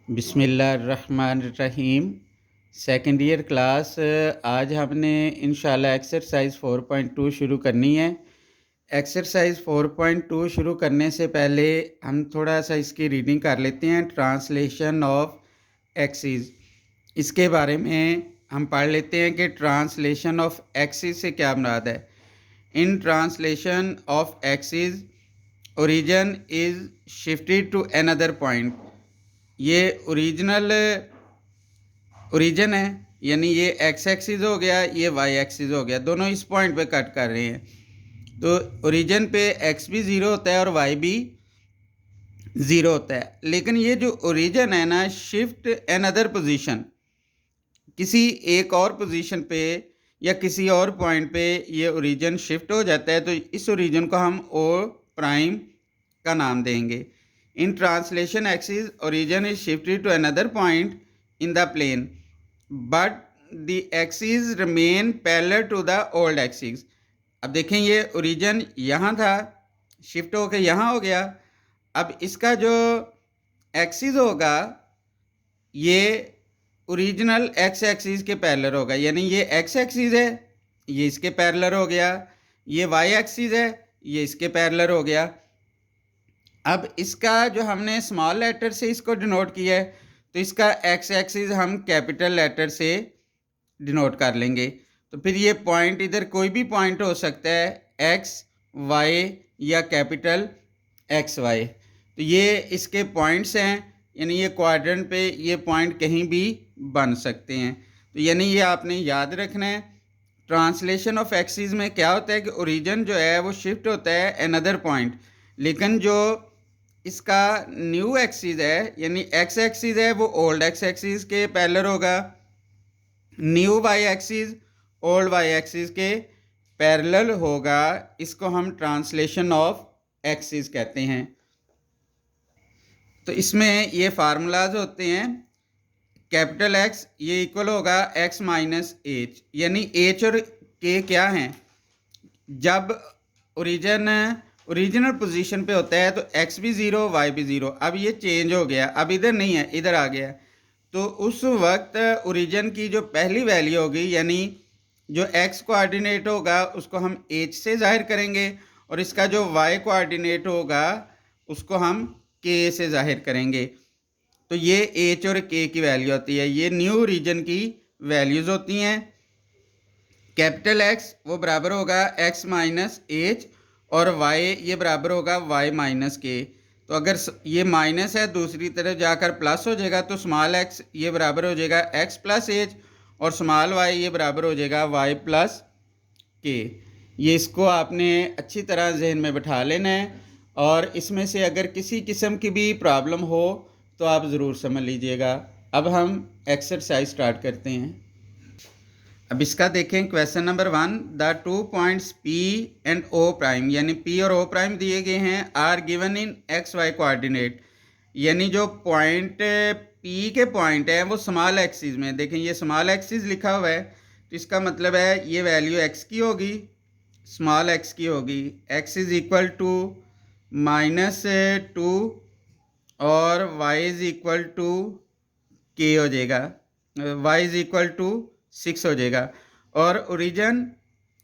बिस्मिल्लाहिर्रहमानिर्रहीम। Second year class आज हमने इंशाल्लाह एक्सरसाइज 4.2 शुरू करनी है। एक्सरसाइज 4.2 शुरू करने से पहले हम थोड़ा सा इसकी रीडिंग कर लेते हैं। ट्रांसलेशन ऑफ एक्सिस, इसके बारे में हम पढ़ लेते हैं कि ट्रांसलेशन ऑफ एक्सिस से क्या मुराद है। In translation of axis origin is shifted to another point. ये ओरिजिन है, यानी ये एक्स एक्सिस हो गया, ये वाई एक्सिस हो गया, दोनों इस पॉइंट पे कट कर रहे हैं। तो ओरिजिन पे एक्स भी ज़ीरो होता है और वाई भी ज़ीरो होता है। लेकिन ये जो ओरिजिन है ना, शिफ्ट एन अदर पोजीशन, किसी एक और पोजीशन पे या किसी और पॉइंट पे ये ओरिजिन शिफ्ट हो जाता है, तो इस ओरिजिन को हम ओ प्राइम का नाम देंगे। In translation axis origin is shifted to another point in the plane but the axis remain parallel to the old axis. अब देखें, ये ओरिजिन यहाँ था, शिफ्ट होकर यहाँ हो गया। अब इसका जो एक्सिस होगा ये ओरिजिनल एक्स एक्सिस के पैरेलल होगा, यानी ये एक्स एक्सिस है, ये इसके पैरेलल हो गया। ये वाई एक्सिस है, ये इसके पैरेलल हो गया। अब इसका जो हमने स्मॉल लेटर से इसको डिनोट किया है, तो इसका एक्स एक्सिस हम कैपिटल लेटर से डिनोट कर लेंगे। तो फिर ये पॉइंट इधर कोई भी पॉइंट हो सकता है, एक्स वाई या कैपिटल एक्स वाई। तो ये इसके पॉइंट्स हैं, यानी ये क्वाड्रेंट पे ये पॉइंट कहीं भी बन सकते हैं। तो यानी ये आपने याद रखना है। ट्रांसलेशन ऑफ एक्सिस में क्या होता है कि ओरिजिन जो है वो शिफ्ट होता है अनदर पॉइंट, लेकिन जो इसका न्यू एक्सिस है यानी एक्स एक्सिस है वो ओल्ड एक्स एक्सिस के पैरेलल होगा। New y axis old y axis के पैरेलल होगा। इसको हम ट्रांसलेशन ऑफ एक्सिस कहते हैं। तो इसमें ये फार्मूलाज होते हैं। कैपिटल एक्स ये इक्वल होगा एक्स माइनस एच, यानी एच और के क्या हैं, जब ओरिजिनल पोजीशन पे होता है तो एक्स भी ज़ीरो वाई भी ज़ीरो। अब ये चेंज हो गया, अब इधर नहीं है, इधर आ गया। तो उस वक्त ओरिजिन की जो पहली वैल्यू होगी, यानी जो एक्स कोऑर्डिनेट होगा उसको हम एच से जाहिर करेंगे, और इसका जो वाई कोऑर्डिनेट होगा उसको हम के से जाहिर करेंगे। तो ये एच और के की वैल्यू होती है, ये न्यू ओरिजिन की वैल्यूज़ होती हैं। कैपिटल एक्स वो बराबर होगा एक्स माइनस एच, और वाई ये बराबर होगा वाई माइनस के। तो अगर ये माइनस है दूसरी तरफ जाकर प्लस हो जाएगा, तो स्मॉल एक्स ये बराबर हो जाएगा एक्स प्लस एच, और स्मॉल वाई ये बराबर हो जाएगा वाई प्लस के। ये इसको आपने अच्छी तरह जहन में बैठा लेना है, और इसमें से अगर किसी किस्म की भी प्रॉब्लम हो तो आप ज़रूर समझ लीजिएगा। अब हम एक्सरसाइज स्टार्ट करते हैं। अब इसका देखें, question number 1, the 2 points P and O prime, यानी P और O प्राइम दिए गए हैं, are given in x y coordinate. यानी जो पॉइंट P के पॉइंट है वो स्मॉल एक्सिस में, देखें ये स्मॉल एक्सिस लिखा हुआ है, तो इसका मतलब है ये वैल्यू x की होगी, स्मॉल x की होगी। x इज़ इक्वल टू -2 और y is equal to k हो जाएगा, y इज़ इक्वल टू 6 हो जाएगा। और ओरिजिन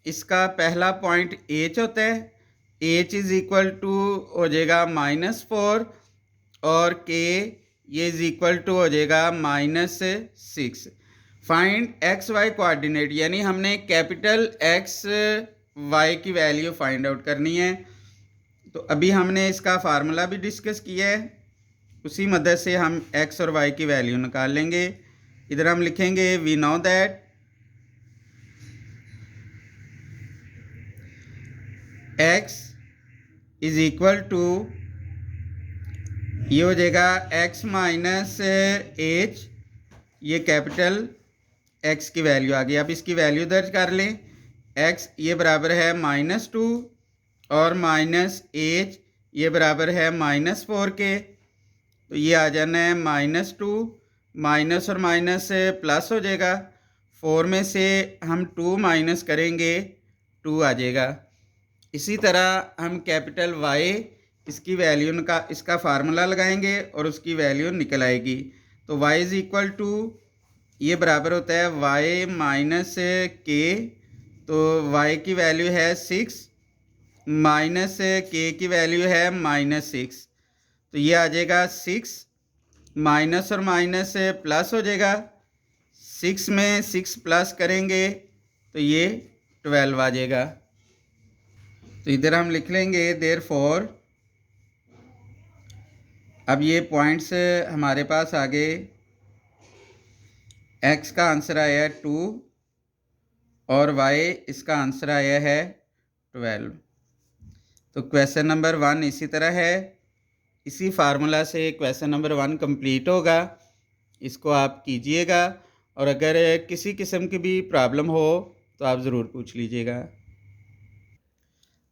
इसका पहला पॉइंट एच होता है, एच इज़ इक्वल टू हो जाएगा -4, और के ये इज़ इक्वल टू हो जाएगा -6। फाइंड एक्स वाई कोऑर्डिनेट, यानी हमने कैपिटल एक्स वाई की वैल्यू फाइंड आउट करनी है। तो अभी हमने इसका फार्मूला भी डिस्कस किया है, उसी मदद से हम एक्स और वाई की वैल्यू निकाल लेंगे। इधर हम लिखेंगे we know that x is equal to, ये हो जाएगा x माइनस एच, ये कैपिटल x की वैल्यू आ गई। अब इसकी वैल्यू दर्ज कर लें। x ये बराबर है -2 और माइनस एच ये बराबर है -4 के। तो ये आ जाना है -2, माइनस और माइनस प्लस हो जाएगा, 4 में से हम 2 माइनस करेंगे 2 आ जाएगा। इसी तरह हम कैपिटल Y इसकी वैल्यू का इसका फार्मूला लगाएंगे और उसकी वैल्यू निकल आएगी। तो y इज़ इक्वल टू ये बराबर होता है y माइनस के, तो y की वैल्यू है 6 माइनस के की वैल्यू है -6, तो ये आ जाएगा 6 माइनस और माइनस प्लस हो जाएगा, 6 में 6 प्लस करेंगे तो ये 12 आ जाएगा। तो इधर हम लिख लेंगे देयरफॉर, अब ये पॉइंट्स हमारे पास आ गए, x का आंसर आया है 2 और y इसका आंसर आया है 12। तो क्वेश्चन नंबर 1 इसी तरह है, इसी फार्मूला से क्वेश्चन नंबर 1 कंप्लीट होगा, इसको आप कीजिएगा और अगर किसी किस्म की भी प्रॉब्लम हो तो आप ज़रूर पूछ लीजिएगा।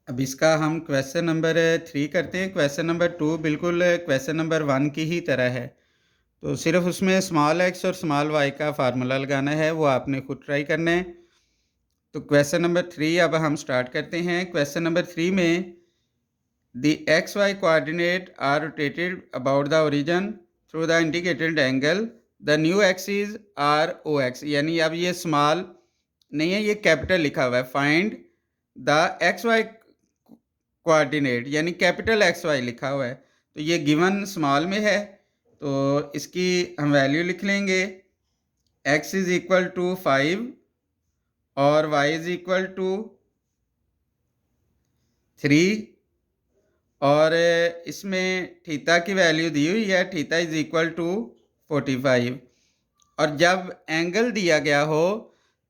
अब इसका हम क्वेश्चन नंबर 3 करते हैं। क्वेश्चन नंबर 2 बिल्कुल क्वेश्चन नंबर 1 की ही तरह है, तो सिर्फ उसमें स्मॉल x और स्मॉल y का फार्मूला लगाना है, वो आपने खुद ट्राई करना है। तो क्वेश्चन नंबर 3 अब हम स्टार्ट करते हैं। क्वेश्चन नंबर 3 में the xy coordinate are rotated about the origin through the indicated angle, the new axes are ox, यानी अब ये स्मॉल नहीं है, ये कैपिटल लिखा हुआ है। Find the x y coordinate, यानी कैपिटल एक्स वाई लिखा हुआ है, तो ये गिवन स्मॉल में है, तो इसकी हम वैल्यू लिख लेंगे। x इज़ इक्वल टू 5 और y इज़ इक्वल टू 3 और इसमें थीटा की वैल्यू दी हुई है, थीटा इज़ इक्वल टू 45, और जब एंगल दिया गया हो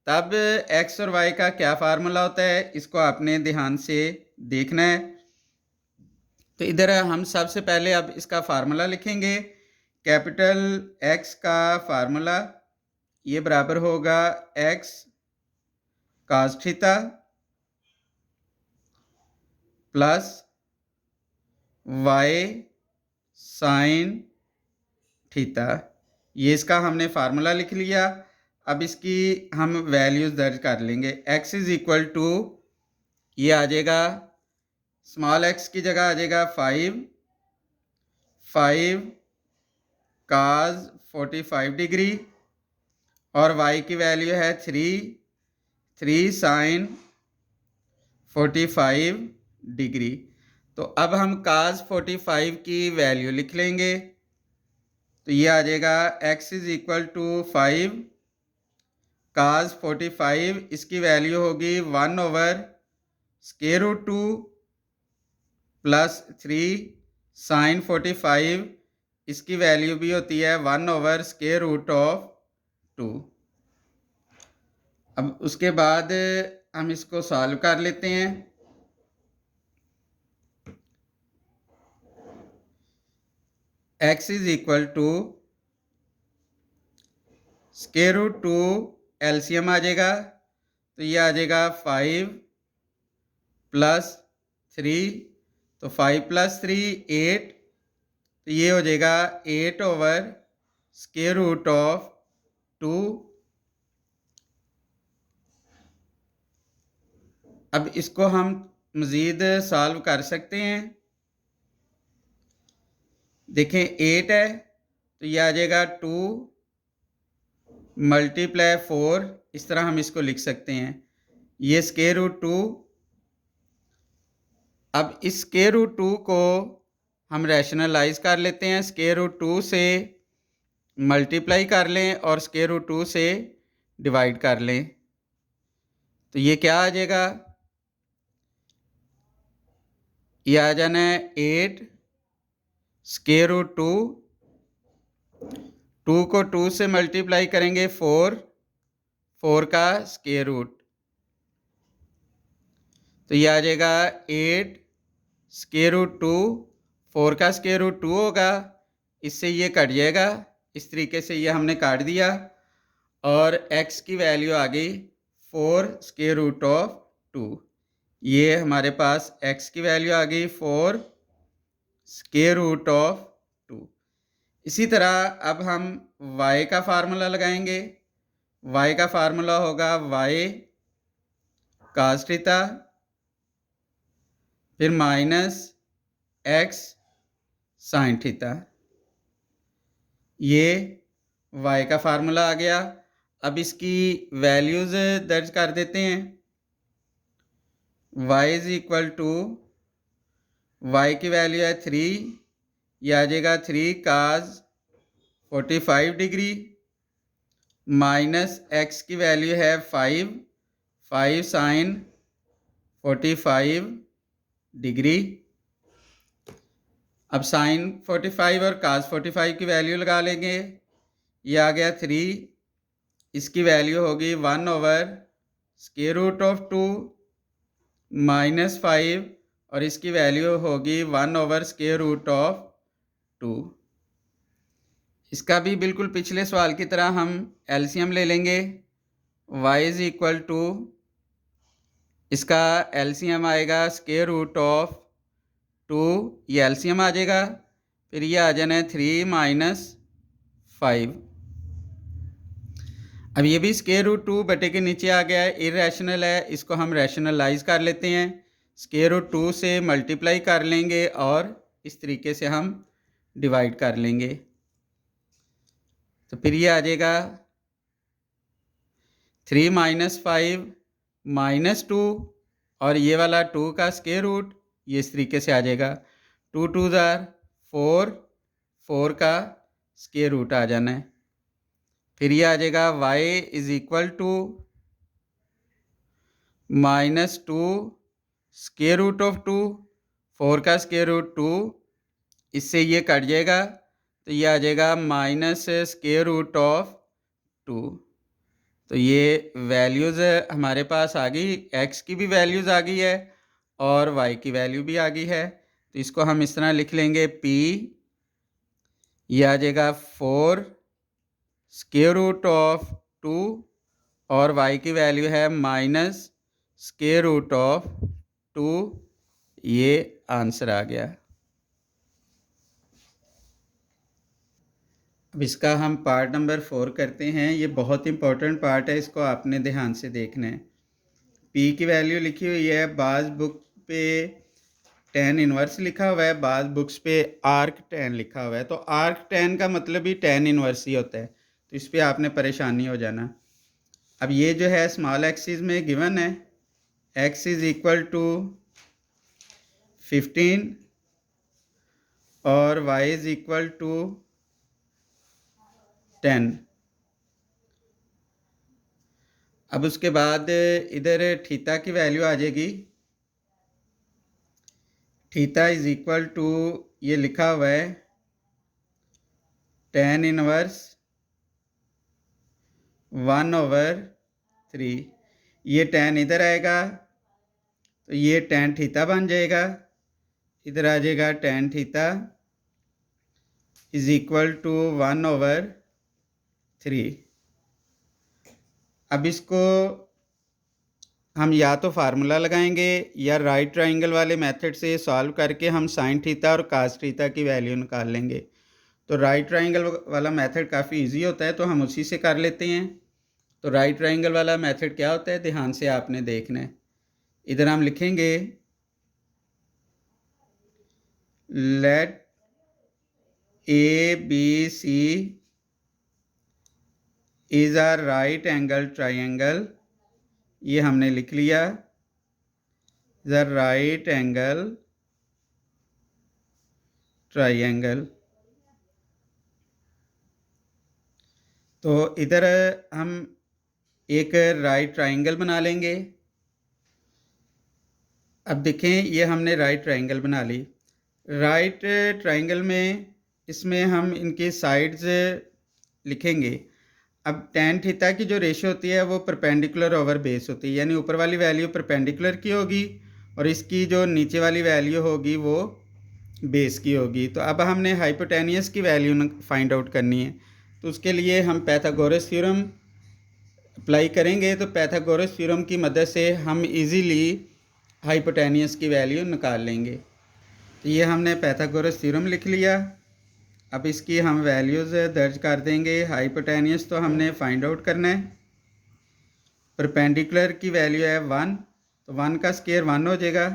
तब x और y का क्या फार्मूला होता है, इसको आपने ध्यान से देखना है। तो इधर हम सबसे पहले अब इसका फार्मूला लिखेंगे। कैपिटल x का फार्मूला ये बराबर होगा x cos theta plus y sign theta, ये इसका हमने फार्मूला लिख लिया। अब इसकी हम वैल्यूज़ दर्ज कर लेंगे। x इज़ इक्वल टू, ये आ जाएगा स्मॉल x की जगह आ जाएगा 5 cos 45 डिग्री और y की वैल्यू है 3 साइन 45 डिग्री। तो अब हम cos 45 की वैल्यू लिख लेंगे, तो ये आ जाएगा x is equal to 5 cos 45, इसकी वैल्यू होगी 1/√2 प्लस 3 साइन 45, इसकी वैल्यू भी होती है 1/√2। अब उसके बाद हम इसको सॉल्व कर लेते हैं। x is equal to √2 LCM आ जाएगा, तो ये आ जाएगा 5 प्लस 3, तो 5 प्लस 3 8, तो ये हो जाएगा 8/√2। अब इसको हम मज़ीद सॉल्व कर सकते हैं। देखें 8 है, तो ये आ जाएगा 2 मल्टीप्लाई 4, इस तरह हम इसको लिख सकते हैं। ये √2, अब इस √2 को हम रैशनलाइज कर लेते हैं। √2 से मल्टीप्लाई कर लें और √2 से डिवाइड कर लें, तो ये क्या आ जाएगा, ये आ जाना है 8 √2, 2 को 2 से मल्टीप्लाई करेंगे 4 का स्क्वायर रूट, तो ये आ जाएगा 8 √2, 4 का स्क्वायर रूट 2 होगा, इससे ये कट जाएगा, इस तरीके से ये हमने काट दिया, और x की वैल्यू आ गई 4√2। ये हमारे पास x की वैल्यू आ गई 4√2। इसी तरह अब हम y का फार्मूला लगाएंगे। y का फार्मूला होगा y cos थीटा फिर माइनस x साइन थीटा, ये y का फार्मूला आ गया। अब इसकी वैल्यूज़ दर्ज कर देते हैं। y is equal to, y की वैल्यू है 3, ये आ जाएगा 3 cos 45 डिग्री, माइनस x की वैल्यू है 5 sin 45 डिग्री। अब साइन 45 और cos 45 की वैल्यू लगा लेंगे। ये आ गया 3, इसकी वैल्यू होगी 1/√2 -5 और इसकी वैल्यू होगी 1/√2। इसका भी बिल्कुल पिछले सवाल की तरह हम एलसीएम ले लेंगे। y इज़ इक्वल टू, इसका एलसीएम आएगा √2, ये एलसीएम आ जाएगा। फिर ये आ जाना है 3 - 5। अब ये भी √2 बटे के नीचे आ गया है, इरेशनल है, इसको हम रैशनलाइज कर लेते हैं। √2 से मल्टीप्लाई कर लेंगे और इस तरीके से हम डिवाइड कर लेंगे। तो फिर ये आ जाएगा 3 - 5 -2 और ये वाला 2 का स्क्वायर रूट, ये इस तरीके से आ जाएगा। 2 2 4, 4 का स्क्वायर रूट आ जाना है। फिर ये आ जाएगा y is equal to -2 square root of 2, 4 का स्क्वायर रूट 2, इससे ये कट जाएगा तो ये आ जाएगा माइनस स्क्वायर रूट ऑफ 2। तो ये वैल्यूज़ हमारे पास आ गई, x की भी वैल्यूज़ आ गई है और y की वैल्यू भी आ गई है। तो इसको हम इस तरह लिख लेंगे p, ये आ जाएगा 4 स्क्वायर रूट ऑफ 2 और y की वैल्यू है माइनस स्क्वायर रूट ऑफ 2। ये आंसर आ गया। अब इसका हम पार्ट नंबर 4 करते हैं। ये बहुत इंपॉर्टेंट पार्ट है, इसको आपने ध्यान से देखना है। p की वैल्यू लिखी हुई है, बाज़ बुक पे tan इन्वर्स लिखा हुआ है, बाज़ बुक्स पे आर्क tan लिखा हुआ है। तो आर्क tan का मतलब ही tan इन्वर्स ही होता है, तो इस पर आपने परेशानी हो जाना। अब ये जो है स्मॉल एक्सिस में गिवन है, x इज़ इक्वल टू 15 और y इज़ इक्वल टू 10। अब उसके बाद इधर थीटा की वैल्यू आ जाएगी। थीटा इज़ इक्वल टू, ये लिखा हुआ है tan इनवर्स 1/3। ये tan इधर आएगा तो ये tan थीटा बन जाएगा, इधर आ जाएगा tan theta is equal to 1/3। अब इसको हम या तो फार्मूला लगाएंगे या राइट ट्राइंगल वाले मेथड से सॉल्व करके हम साइन थीटा और कास थीटा की वैल्यू निकाल लेंगे। तो राइट ट्राइंगल वाला मेथड काफ़ी इजी होता है, तो हम उसी से कर लेते हैं। तो राइट ट्राइंगल वाला मेथड क्या होता है, ध्यान से आपने देखना है। इधर हम लिखेंगे let ABC is a right angle triangle, ये हमने लिख लिया, द राइट एंगल ट्राइंगल। तो इधर हम एक राइट ट्राइंगल बना लेंगे। अब देखें, ये हमने राइट ट्राइंगल बना ली। राइट ट्राइंगल में इसमें हम इनकी साइड्स लिखेंगे। अब tan थीटा की जो रेशियो होती है वो परपेंडिकुलर ओवर बेस होती है, यानी ऊपर वाली वैल्यू परपेंडिकुलर की होगी और इसकी जो नीचे वाली वैल्यू होगी वो बेस की होगी। तो अब हमने हाइपोटेनियस की वैल्यू फाइंड आउट करनी है, तो उसके लिए हम पाइथागोरस थ्योरम अप्लाई करेंगे। तो पाइथागोरस थ्योरम की मदद से हम इजीली हाइपोटेनियस की वैल्यू निकाल लेंगे। तो ये हमने पाइथागोरस थ्योरम लिख लिया। अब इसकी हम वैल्यूज़ दर्ज कर देंगे। हाइपोटेनियस तो हमने फाइंड आउट करना है। परपेंडिकुलर की वैल्यू है 1, तो 1 का स्क्वायर 1 हो जाएगा,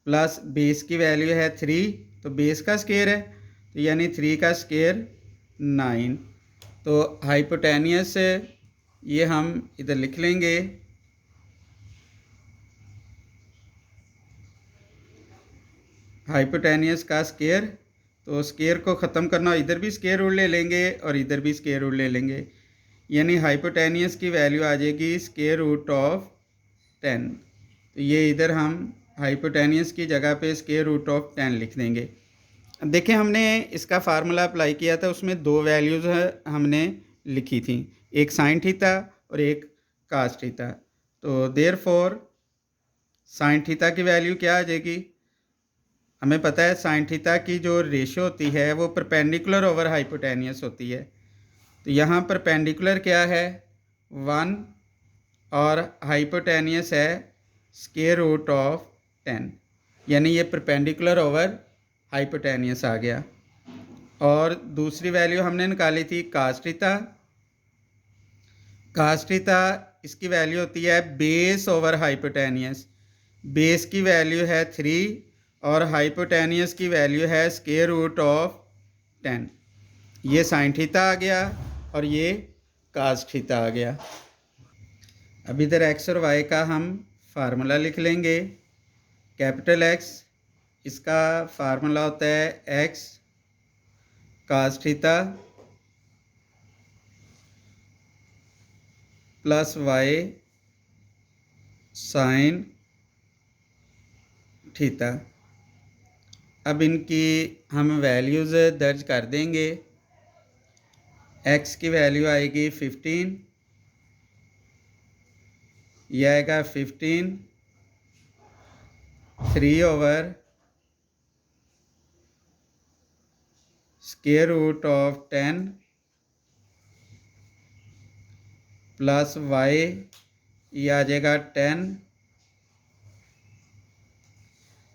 प्लस बेस की वैल्यू है 3, तो बेस का स्क्वायर है तो यानी 3 का स्क्वायर 9। तो हाइपोटेनियस ये हम इधर लिख लेंगे, हाइपोटेनियस का स्केयर। तो स्केयर को ख़त्म करना, इधर भी स्केयर रूट ले लेंगे और इधर भी स्केयर रूट ले लेंगे, यानी हाइपोटेनियस की वैल्यू आ जाएगी स्केयर रूट ऑफ 10। तो ये इधर हम हाइपोटेनियस की जगह पे स्केयर रूट ऑफ 10 लिख देंगे। देखिए हमने इसका फार्मूला अप्लाई किया था, उसमें दो वैल्यूज़ हमने लिखी थी, एक साइन थीटा और एक कास थीटा। तो देयरफॉर साइन थीटा की वैल्यू क्या आ जाएगी, हमें पता है साइन थीटा की जो रेशियो होती है वो परपेंडिकुलर ओवर हाइपोटेनियस होती है। तो यहाँ परपेंडिकुलर क्या है 1 और हाइपोटेनियस है स्केयर रूट ऑफ 10, यानी ये परपेंडिकुलर ओवर हाइपोटेनियस आ गया। और दूसरी वैल्यू हमने निकाली थी कास थीटा। कास थीटा इसकी वैल्यू होती है बेस ओवर हाइपोटेनियस, बेस की वैल्यू है 3 और हाइपोटेनियस की वैल्यू है स्केयर रूट ऑफ 10। ये साइन थीटा आ गया और ये कास थीटा आ गया। अब इधर एक्स और वाई का हम फार्मूला लिख लेंगे। कैपिटल एक्स, इसका फार्मूला होता है x cos theta plus y sine theta. अब इनकी हम वैल्यूज़ दर्ज कर देंगे। एक्स की वैल्यू आएगी 15, यह आएगा 15 3 over square root of 10 plus y, ये आ जाएगा 10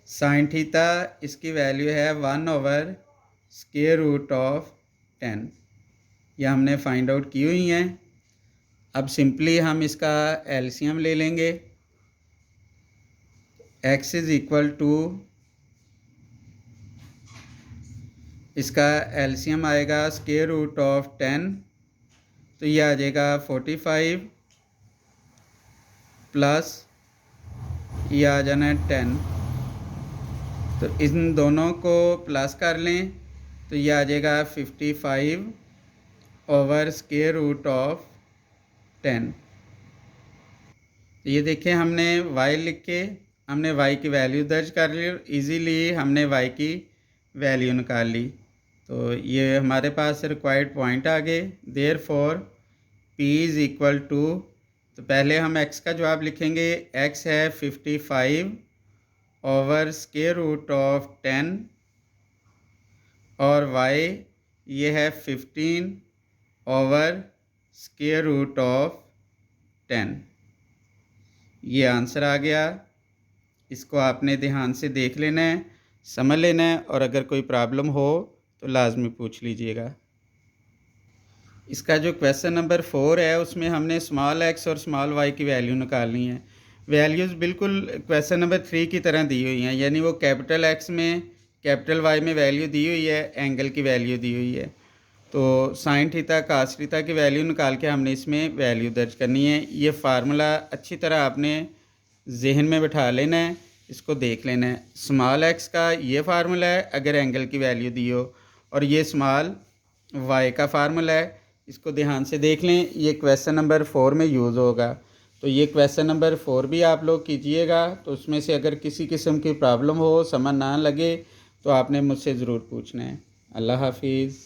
साइन थीटा, इसकी वैल्यू है 1 ओवर स्केयर रूट ऑफ 10। यह हमने फाइंड आउट की हुई हैं। अब सिंपली हम इसका एलसीएम ले लेंगे। x इज़ इक्वल टू, इसका एलसीएम आएगा स्केयर रूट ऑफ 10, तो ये आ जाएगा 45 प्लस ये आ जाना है 10। तो इन दोनों को प्लस कर लें तो ये आ जाएगा 55 ओवर स्केयर रूट ऑफ 10। ये देखें हमने y लिख के हमने y की वैल्यू दर्ज कर ली, इजीली हमने y की वैल्यू निकाल ली। तो ये हमारे पास रिक्वायर्ड पॉइंट आ गए। Therefore p is equal to, तो पहले हम x का जवाब लिखेंगे। x है 55 ओवर स्केयर रूट ऑफ 10 और y ये है 15 ओवर स्केयर रूट ऑफ 10। ये आंसर आ गया। इसको आपने ध्यान से देख लेना है, समझ लेना है, और अगर कोई प्रॉब्लम हो तो लाजमी पूछ लीजिएगा। इसका जो क्वेश्चन नंबर 4 है उसमें हमने स्मॉल x और स्मॉल y की वैल्यू निकालनी है। वैल्यूज़ बिल्कुल क्वेश्चन नंबर 3 की तरह दी हुई हैं, यानी वो कैपिटल x में कैपिटल y में वैल्यू दी हुई है, एंगल की वैल्यू दी हुई है। तो साइन थीटा कास थीटा की वैल्यू निकाल के हमने इसमें वैल्यू दर्ज करनी है। ये फार्मूला अच्छी तरह आपने जहन में बिठा लेना है, इसको देख लेना है। स्मॉल x का ये फार्मूला है अगर एंगल की वैल्यू दी हो, और ये स्मॉल y का फार्मूला है, इसको ध्यान से देख लें। ये क्वेश्चन नंबर 4 में यूज़ होगा, तो ये क्वेश्चन नंबर 4 भी आप लोग कीजिएगा। तो उसमें से अगर किसी किस्म की प्रॉब्लम हो, समझ ना लगे, तो आपने मुझसे ज़रूर पूछना है। अल्लाह हाफिज़।